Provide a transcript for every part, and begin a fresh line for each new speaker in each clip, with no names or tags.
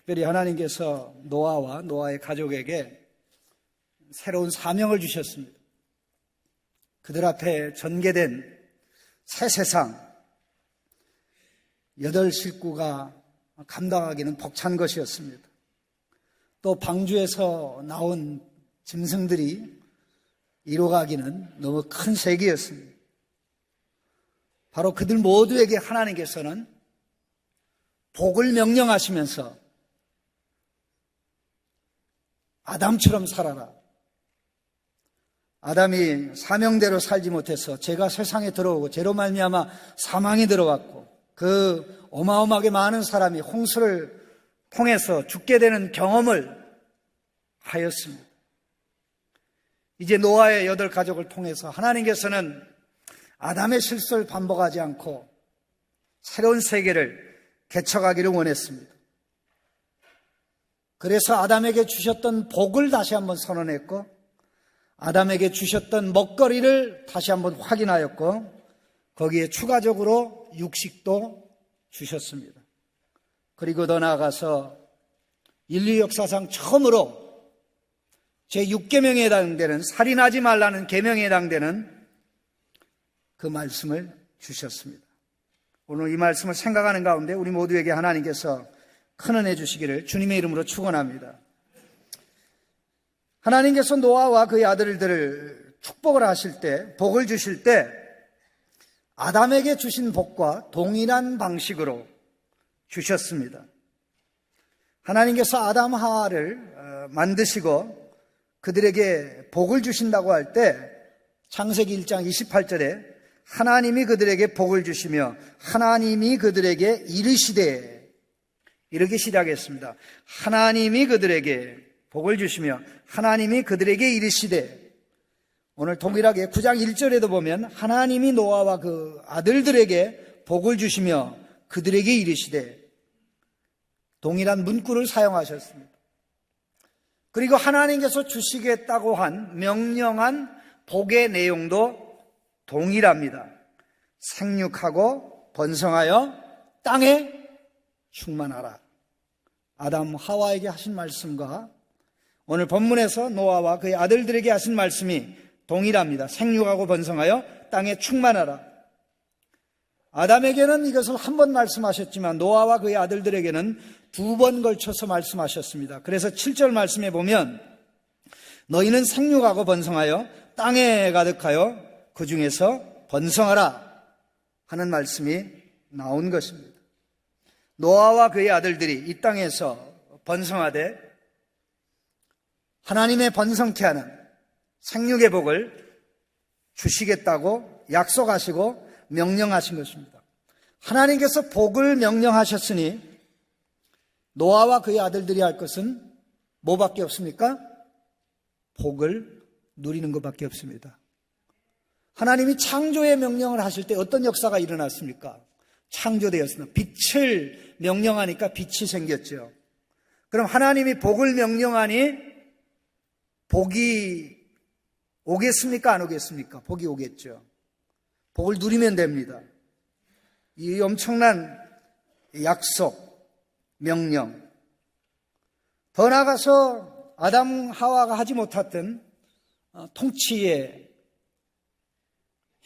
특별히 하나님께서 노아와 노아의 가족에게 새로운 사명을 주셨습니다. 그들 앞에 전개된 새 세상, 8 식구가 감당하기는 벅찬 것이었습니다. 또 방주에서 나온 짐승들이 이뤄가기는 너무 큰 세계였습니다. 바로 그들 모두에게 하나님께서는 복을 명령하시면서 아담처럼 살아라. 아담이 사명대로 살지 못해서 죄가 세상에 들어오고 죄로 말미암아 사망이 들어왔고 그 어마어마하게 많은 사람이 홍수를 통해서 죽게 되는 경험을 하였습니다. 이제 노아의 8 가족을 통해서 하나님께서는 아담의 실수를 반복하지 않고 새로운 세계를 개척하기를 원했습니다. 그래서 아담에게 주셨던 복을 다시 한번 선언했고 아담에게 주셨던 먹거리를 다시 한번 확인하였고 거기에 추가적으로 육식도 주셨습니다. 그리고 더 나아가서 인류 역사상 처음으로 제6계명에 해당되는 살인하지 말라는 계명에 해당되는 그 말씀을 주셨습니다. 오늘 이 말씀을 생각하는 가운데 우리 모두에게 하나님께서 큰 은혜 주시기를 주님의 이름으로 축원합니다. 하나님께서 노아와 그의 아들들을 축복을 하실 때, 복을 주실 때 아담에게 주신 복과 동일한 방식으로 주셨습니다. 하나님께서 아담 하와를 만드시고 그들에게 복을 주신다고 할 때 창세기 1장 28절에 하나님이 그들에게 복을 주시며 하나님이 그들에게 이르시되 이렇게 시작했습니다. 하나님이 그들에게 복을 주시며 하나님이 그들에게 이르시되 오늘 동일하게 9장 1절에도 보면 하나님이 노아와 그 아들들에게 복을 주시며 그들에게 이르시되 동일한 문구를 사용하셨습니다. 그리고 하나님께서 주시겠다고 한 명령한 복의 내용도 동일합니다. 생육하고 번성하여 땅에 충만하라. 아담 하와에게 하신 말씀과 오늘 본문에서 노아와 그의 아들들에게 하신 말씀이 동일합니다. 생육하고 번성하여 땅에 충만하라. 아담에게는 이것을 한 번 말씀하셨지만 노아와 그의 아들들에게는 2번 걸쳐서 말씀하셨습니다. 그래서 7절 말씀에 보면 너희는 생육하고 번성하여 땅에 가득하여 그 중에서 번성하라 하는 말씀이 나온 것입니다. 노아와 그의 아들들이 이 땅에서 번성하되 하나님의 번성케 하는 생육의 복을 주시겠다고 약속하시고 명령하신 것입니다. 하나님께서 복을 명령하셨으니 노아와 그의 아들들이 할 것은 뭐밖에 없습니까? 복을 누리는 것밖에 없습니다. 하나님이 창조의 명령을 하실 때 어떤 역사가 일어났습니까? 창조되었습니다. 빛을 명령하니까 빛이 생겼죠. 그럼 하나님이 복을 명령하니 복이 오겠습니까? 안 오겠습니까? 복이 오겠죠. 복을 누리면 됩니다. 이 엄청난 약속, 명령. 더 나아가서 아담 하와가 하지 못했던 통치의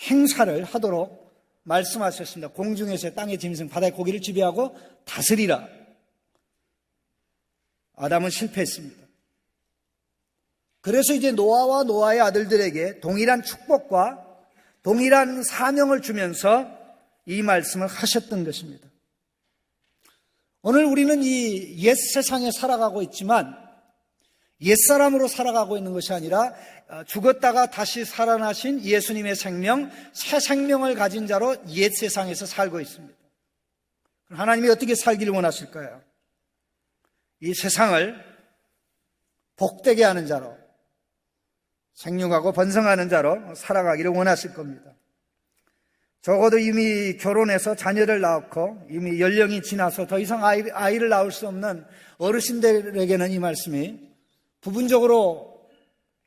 행사를 하도록 말씀하셨습니다. 공중에서 땅의 짐승, 바다의 고기를 지배하고 다스리라. 아담은 실패했습니다. 그래서 이제 노아와 노아의 아들들에게 동일한 축복과 동일한 사명을 주면서 이 말씀을 하셨던 것입니다. 오늘 우리는 이 옛 세상에 살아가고 있지만 옛사람으로 살아가고 있는 것이 아니라 죽었다가 다시 살아나신 예수님의 생명, 새 생명을 가진 자로 옛 세상에서 살고 있습니다. 하나님이 어떻게 살기를 원하실까요? 이 세상을 복되게 하는 자로, 생육하고 번성하는 자로 살아가기를 원하실 겁니다. 적어도 이미 결혼해서 자녀를 낳고 이미 연령이 지나서 더 이상 아이를 낳을 수 없는 어르신들에게는 이 말씀이 부분적으로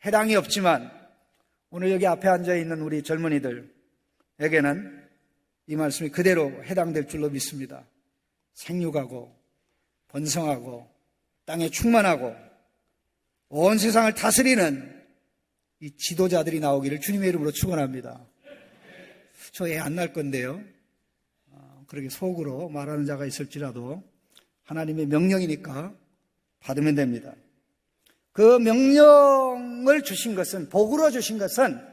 해당이 없지만 오늘 여기 앞에 앉아있는 우리 젊은이들에게는 이 말씀이 그대로 해당될 줄로 믿습니다. 생육하고 번성하고 땅에 충만하고 온 세상을 다스리는 이 지도자들이 나오기를 주님의 이름으로 축원합니다. 저 애 안 낳을 건데요. 그렇게 속으로 말하는 자가 있을지라도 하나님의 명령이니까 받으면 됩니다. 그 명령을 주신 것은, 복으로 주신 것은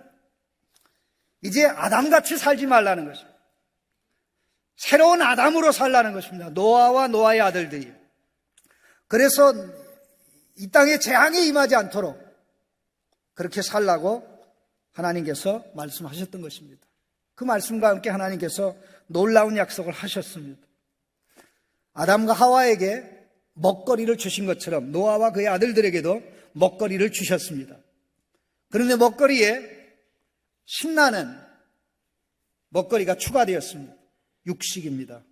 이제 아담같이 살지 말라는 것입니다. 새로운 아담으로 살라는 것입니다. 노아와 노아의 아들들이. 그래서 이 땅에 재앙이 임하지 않도록 그렇게 살라고 하나님께서 말씀하셨던 것입니다. 그 말씀과 함께 하나님께서 놀라운 약속을 하셨습니다. 아담과 하와에게 먹거리를 주신 것처럼 노아와 그의 아들들에게도 먹거리를 주셨습니다. 그런데 먹거리에 신나는 먹거리가 추가되었습니다. 육식입니다.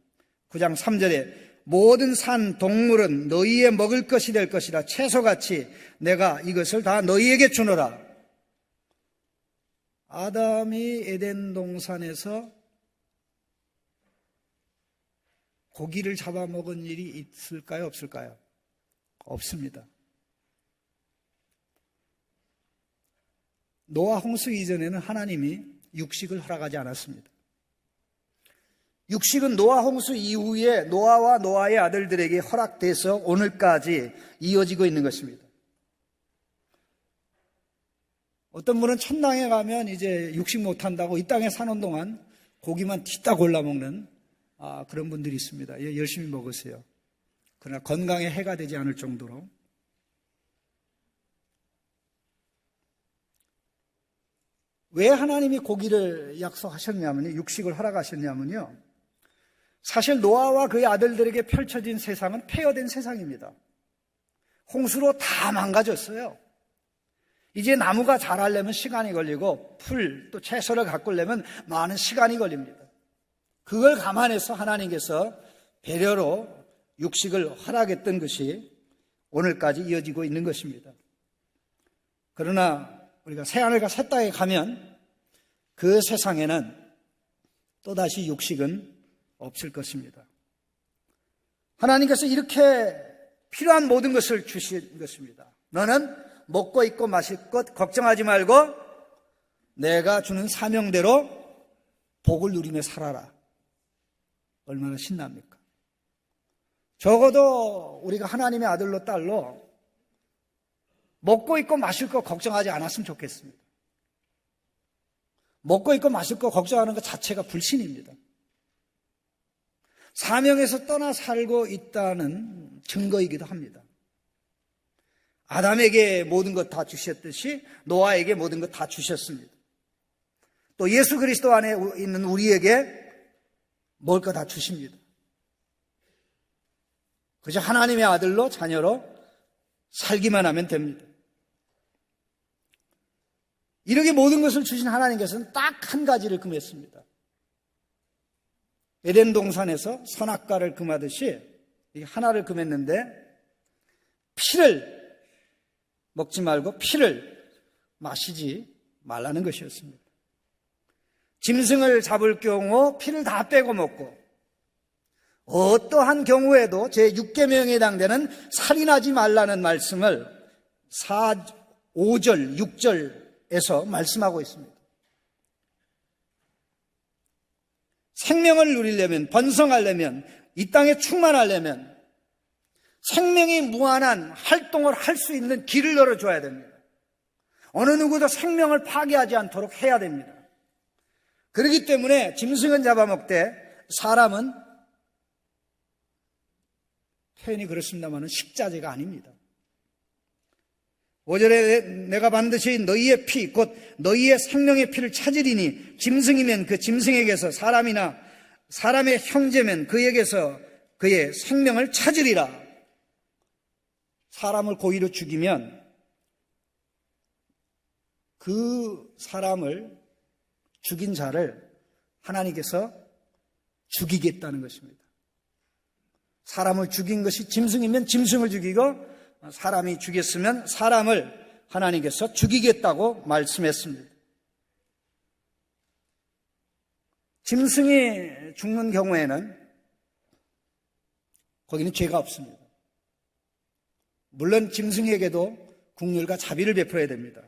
9장 3절에 모든 산 동물은 너희의 먹을 것이 될 것이라 채소같이 내가 이것을 다 너희에게 주노라. 아담이 에덴 동산에서 고기를 잡아먹은 일이 있을까요? 없을까요? 없습니다. 노아 홍수 이전에는 하나님이 육식을 허락하지 않았습니다. 육식은 노아 홍수 이후에 노아와 노아의 아들들에게 허락돼서 오늘까지 이어지고 있는 것입니다. 어떤 분은 천당에 가면 이제 육식 못한다고 이 땅에 사는 동안 고기만 뒤따 골라 먹는 그런 분들이 있습니다. 열심히 먹으세요. 그러나 건강에 해가 되지 않을 정도로. 왜 하나님이 고기를 약속하셨냐면요, 육식을 허락하셨냐면요, 사실 노아와 그의 아들들에게 펼쳐진 세상은 폐허된 세상입니다. 홍수로 다 망가졌어요. 이제 나무가 자라려면 시간이 걸리고 풀 또 채소를 가꾸려면 많은 시간이 걸립니다. 그걸 감안해서 하나님께서 배려로 육식을 허락했던 것이 오늘까지 이어지고 있는 것입니다. 그러나 우리가 새하늘과 새 땅에 가면 그 세상에는 또다시 육식은 없을 것입니다. 하나님께서 이렇게 필요한 모든 것을 주신 것입니다. 너는 먹고 입고 마실 것 걱정하지 말고 내가 주는 사명대로 복을 누리며 살아라. 얼마나 신납니까? 적어도 우리가 하나님의 아들로 딸로 먹고 입고 마실 것 걱정하지 않았으면 좋겠습니다. 먹고 입고 마실 것 걱정하는 것 자체가 불신입니다. 사명에서 떠나 살고 있다는 증거이기도 합니다. 아담에게 모든 것 다 주셨듯이 노아에게 모든 것 다 주셨습니다. 또 예수 그리스도 안에 있는 우리에게 먹을 것 다 주십니다. 그저 하나님의 아들로 자녀로 살기만 하면 됩니다. 이렇게 모든 것을 주신 하나님께서는 딱 한 가지를 금했습니다. 에덴 동산에서 선악과를 금하듯이 하나를 금했는데 피를 먹지 말고 피를 마시지 말라는 것이었습니다. 짐승을 잡을 경우 피를 다 빼고 먹고 어떠한 경우에도 제6계명에 해당되는 살인하지 말라는 말씀을 5절, 6절에서 말씀하고 있습니다. 생명을 누리려면, 번성하려면, 이 땅에 충만하려면 생명이 무한한 활동을 할 수 있는 길을 열어줘야 됩니다. 어느 누구도 생명을 파괴하지 않도록 해야 됩니다. 그렇기 때문에 짐승은 잡아먹되 사람은 표현이 그렇습니다만 식자재가 아닙니다. 5절에 내가 반드시 너희의 피 곧 너희의 생명의 피를 찾으리니 짐승이면 그 짐승에게서 사람이나 사람의 형제면 그에게서 그의 생명을 찾으리라. 사람을 고의로 죽이면 그 사람을 죽인 자를 하나님께서 죽이겠다는 것입니다. 사람을 죽인 것이 짐승이면 짐승을 죽이고 사람이 죽였으면 사람을 하나님께서 죽이겠다고 말씀했습니다. 짐승이 죽는 경우에는 거기는 죄가 없습니다. 물론 짐승에게도 긍휼과 자비를 베풀어야 됩니다.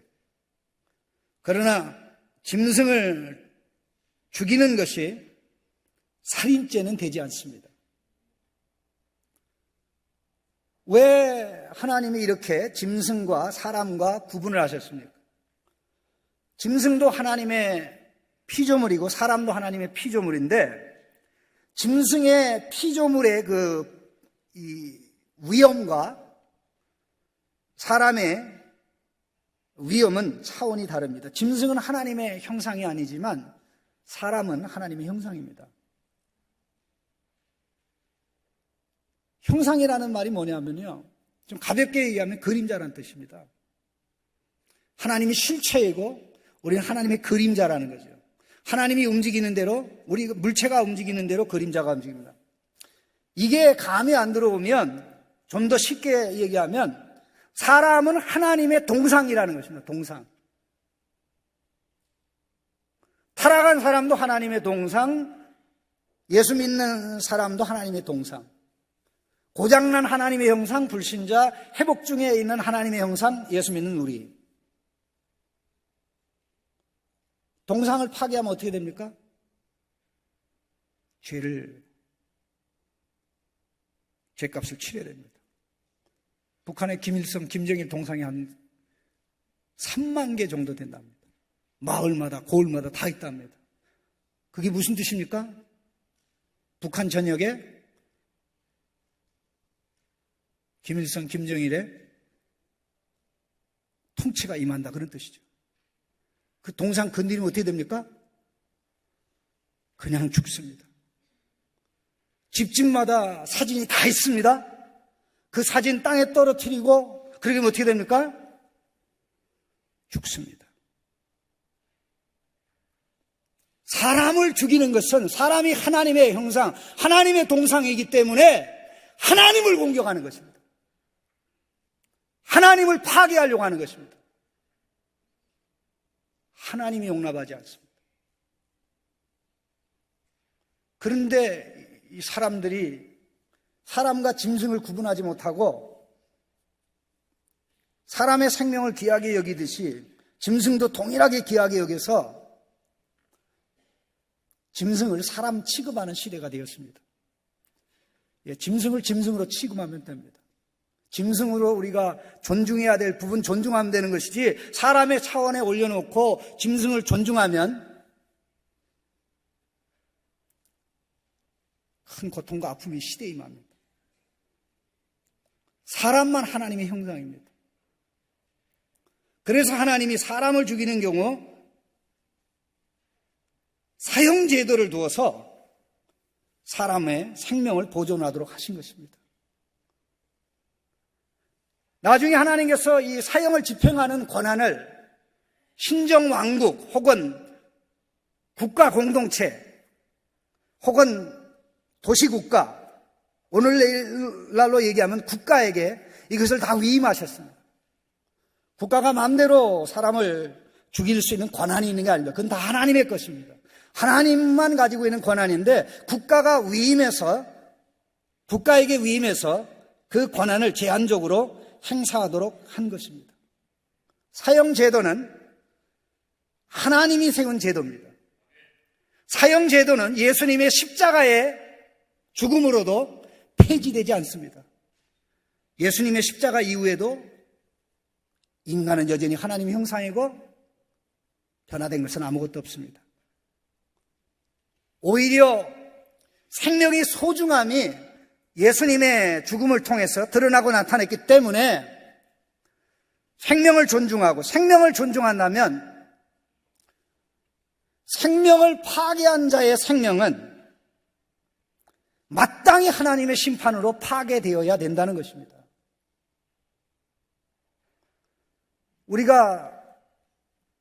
그러나 짐승을 죽이는 것이 살인죄는 되지 않습니다. 왜 하나님이 이렇게 짐승과 사람과 구분을 하셨습니까? 짐승도 하나님의 피조물이고 사람도 하나님의 피조물인데 짐승의 피조물의 이 위험과 사람의 위험은 차원이 다릅니다. 짐승은 하나님의 형상이 아니지만 사람은 하나님의 형상입니다. 형상이라는 말이 뭐냐면요, 좀 가볍게 얘기하면 그림자라는 뜻입니다. 하나님이 실체이고 우리는 하나님의 그림자라는 거죠. 하나님이 움직이는 대로, 우리 물체가 움직이는 대로 그림자가 움직입니다. 이게 감이 안 들어오면 좀 더 쉽게 얘기하면 사람은 하나님의 동상이라는 것입니다. 동상. 타락한 사람도 하나님의 동상, 예수 믿는 사람도 하나님의 동상. 고장난 하나님의 형상, 불신자, 회복 중에 있는 하나님의 형상, 예수 믿는 우리. 동상을 파괴하면 어떻게 됩니까? 죄값을 치러야 됩니다. 북한의 김일성, 김정일 동상이 한 3만 개 정도 된답니다. 마을마다, 고을마다 다 있답니다. 그게 무슨 뜻입니까? 북한 전역에 김일성, 김정일의 통치가 임한다, 그런 뜻이죠. 그 동상 건드리면 어떻게 됩니까? 그냥 죽습니다. 집집마다 사진이 다 있습니다. 그 사진 땅에 떨어뜨리고 그러면 어떻게 됩니까? 죽습니다. 사람을 죽이는 것은 사람이 하나님의 형상, 하나님의 동상이기 때문에 하나님을 공격하는 것입니다. 하나님을 파괴하려고 하는 것입니다. 하나님이 용납하지 않습니다. 그런데 이 사람들이 사람과 짐승을 구분하지 못하고 사람의 생명을 귀하게 여기듯이 짐승도 동일하게 귀하게 여겨서 짐승을 사람 취급하는 시대가 되었습니다. 짐승을 짐승으로 취급하면 됩니다. 짐승으로 우리가 존중해야 될 부분 존중하면 되는 것이지 사람의 차원에 올려놓고 짐승을 존중하면 큰 고통과 아픔이 시대에 임합니다. 사람만 하나님의 형상입니다. 그래서 하나님이 사람을 죽이는 경우 사형제도를 두어서 사람의 생명을 보존하도록 하신 것입니다. 나중에 하나님께서 이 사형을 집행하는 권한을 신정왕국 혹은 국가 공동체 혹은 도시국가, 오늘날로 얘기하면 국가에게 이것을 다 위임하셨습니다. 국가가 마음대로 사람을 죽일 수 있는 권한이 있는 게 아닙니다. 그건 다 하나님의 것입니다. 하나님만 가지고 있는 권한인데 국가에게 위임해서 그 권한을 제한적으로 행사하도록 한 것입니다. 사형제도는 하나님이 세운 제도입니다. 사형제도는 예수님의 십자가의 죽음으로도 폐지되지 않습니다. 예수님의 십자가 이후에도 인간은 여전히 하나님의 형상이고 변화된 것은 아무것도 없습니다. 오히려 생명의 소중함이 예수님의 죽음을 통해서 드러나고 나타났기 때문에 생명을 존중하고 생명을 존중한다면 생명을 파괴한 자의 생명은 마땅히 하나님의 심판으로 파괴되어야 된다는 것입니다. 우리가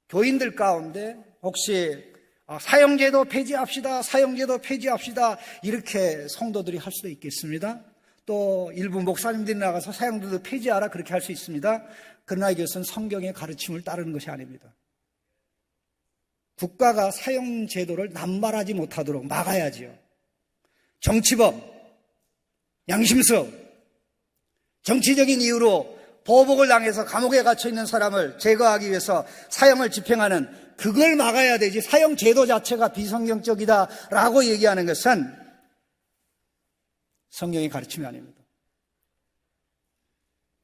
교인들 가운데 혹시 사형제도 폐지합시다, 사형제도 폐지합시다 이렇게 성도들이 할 수도 있겠습니다. 또 일부 목사님들이 나가서 사형제도 폐지하라 그렇게 할 수 있습니다. 그러나 이것은 성경의 가르침을 따르는 것이 아닙니다. 국가가 사형제도를 남발하지 못하도록 막아야지요. 정치범, 양심성, 정치적인 이유로 보복을 당해서 감옥에 갇혀 있는 사람을 제거하기 위해서 사형을 집행하는, 그걸 막아야 되지 사형 제도 자체가 비성경적이다라고 얘기하는 것은 성경의 가르침이 아닙니다.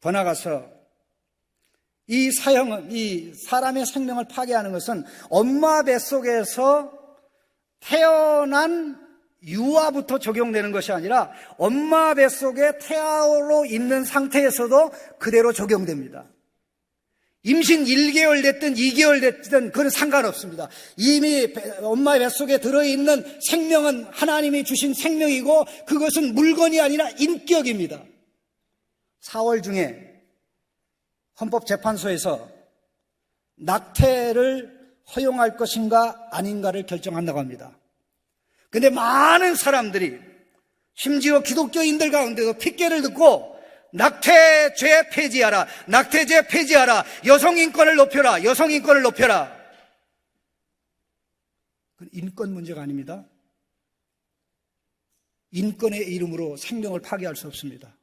더 나아가서 이 사형은, 이 사람의 생명을 파괴하는 것은 엄마 뱃속에서 태어난 유아부터 적용되는 것이 아니라 엄마 뱃속에 태아로 있는 상태에서도 그대로 적용됩니다. 임신 1개월 됐든 2개월 됐든 그건 상관없습니다. 이미 엄마 뱃속에 들어있는 생명은 하나님이 주신 생명이고 그것은 물건이 아니라 인격입니다. 4월 중에 헌법재판소에서 낙태를 허용할 것인가 아닌가를 결정한다고 합니다. 근데 많은 사람들이, 심지어 기독교인들 가운데도 핏개를 듣고 낙태죄 폐지하라, 낙태죄 폐지하라, 여성인권을 높여라, 여성인권을 높여라. 그건 인권 문제가 아닙니다. 인권의 이름으로 생명을 파괴할 수 없습니다.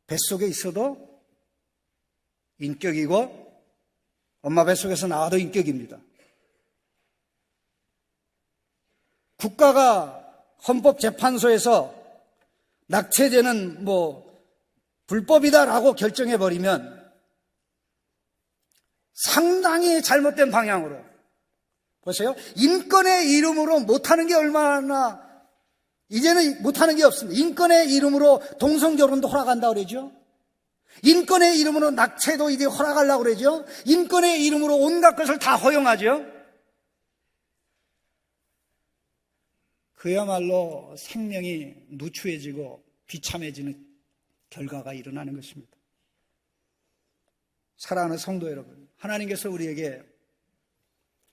뱃속에 있어도 인격이고 엄마 뱃속에서 나와도 인격입니다. 국가가 헌법재판소에서 낙태죄는 불법이다라고 결정해버리면 상당히 잘못된 방향으로, 보세요. 인권의 이름으로 못하는 게 얼마나, 이제는 못하는 게 없습니다. 인권의 이름으로 동성결혼도 허락한다고 그러죠. 인권의 이름으로 낙태도 이제 허락하려고 그러죠. 인권의 이름으로 온갖 것을 다 허용하죠. 그야말로 생명이 누추해지고 비참해지는 결과가 일어나는 것입니다. 사랑하는 성도 여러분, 하나님께서 우리에게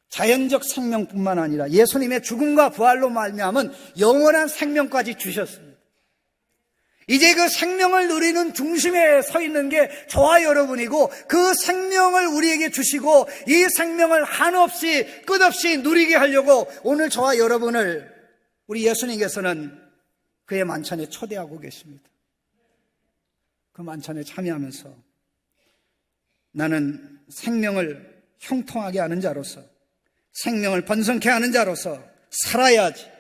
자연적 생명뿐만 아니라 예수님의 죽음과 부활로 말미암은 영원한 생명까지 주셨습니다. 이제 그 생명을 누리는 중심에 서 있는 게 저와 여러분이고, 그 생명을 우리에게 주시고 이 생명을 한없이 끝없이 누리게 하려고 오늘 저와 여러분을 우리 예수님께서는 그의 만찬에 초대하고 계십니다. 그 만찬에 참여하면서 나는 생명을 형통하게 하는 자로서, 생명을 번성케 하는 자로서 살아야지,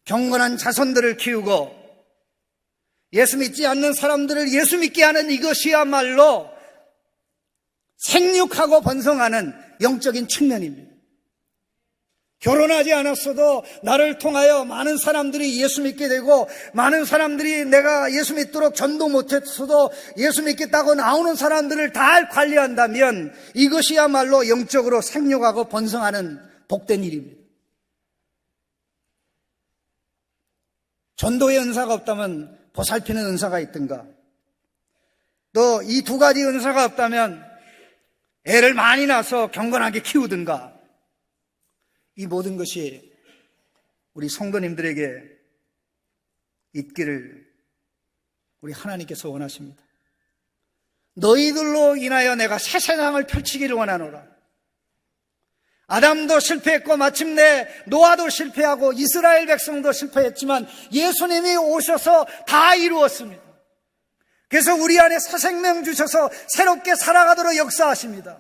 경건한 자손들을 키우고 예수 믿지 않는 사람들을 예수 믿게 하는 이것이야말로 생육하고 번성하는 영적인 측면입니다. 결혼하지 않았어도 나를 통하여 많은 사람들이 예수 믿게 되고, 많은 사람들이 내가 예수 믿도록 전도 못했어도 예수 믿겠다고 나오는 사람들을 다 관리한다면 이것이야말로 영적으로 생육하고 번성하는 복된 일입니다. 전도의 은사가 없다면 보살피는 은사가 있든가, 또 이 두 가지 은사가 없다면 애를 많이 낳아서 경건하게 키우든가, 이 모든 것이 우리 성도님들에게 있기를 우리 하나님께서 원하십니다. 너희들로 인하여 내가 새 세상을 펼치기를 원하노라. 아담도 실패했고 마침내 노아도 실패하고 이스라엘 백성도 실패했지만 예수님이 오셔서 다 이루었습니다. 그래서 우리 안에 새 생명 주셔서 새롭게 살아가도록 역사하십니다.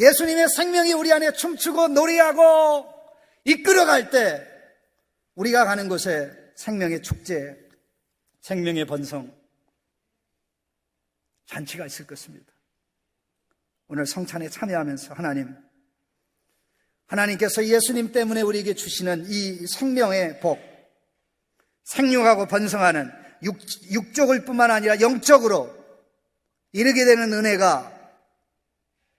예수님의 생명이 우리 안에 춤추고 노래하고 이끌어갈 때 우리가 가는 곳에 생명의 축제, 생명의 번성, 잔치가 있을 것입니다. 오늘 성찬에 참여하면서 하나님께서 예수님 때문에 우리에게 주시는 이 생명의 복, 생육하고 번성하는 육족을 뿐만 아니라 영적으로 이르게 되는 은혜가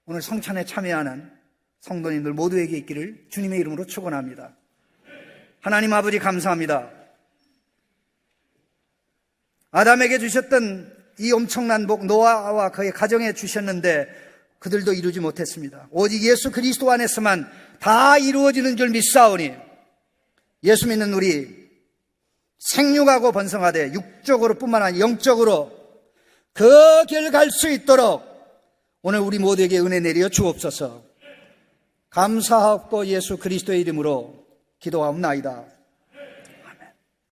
오늘 성찬에 참여하는 성도님들 모두에게 있기를 주님의 이름으로 축원합니다. 하나님 아버지 감사합니다. 아담에게 주셨던 이 엄청난 복, 노아와 그의 가정에 주셨는데 그들도 이루지 못했습니다. 오직 예수 그리스도 안에서만 다 이루어지는 줄 믿사오니 예수 믿는 우리 생육하고 번성하되 육적으로 뿐만 아니라 영적으로 그 길 갈 수 있도록 오늘 우리 모두에게 은혜 내려 주옵소서. 감사하옵고 예수 그리스도의 이름으로 기도하옵나이다.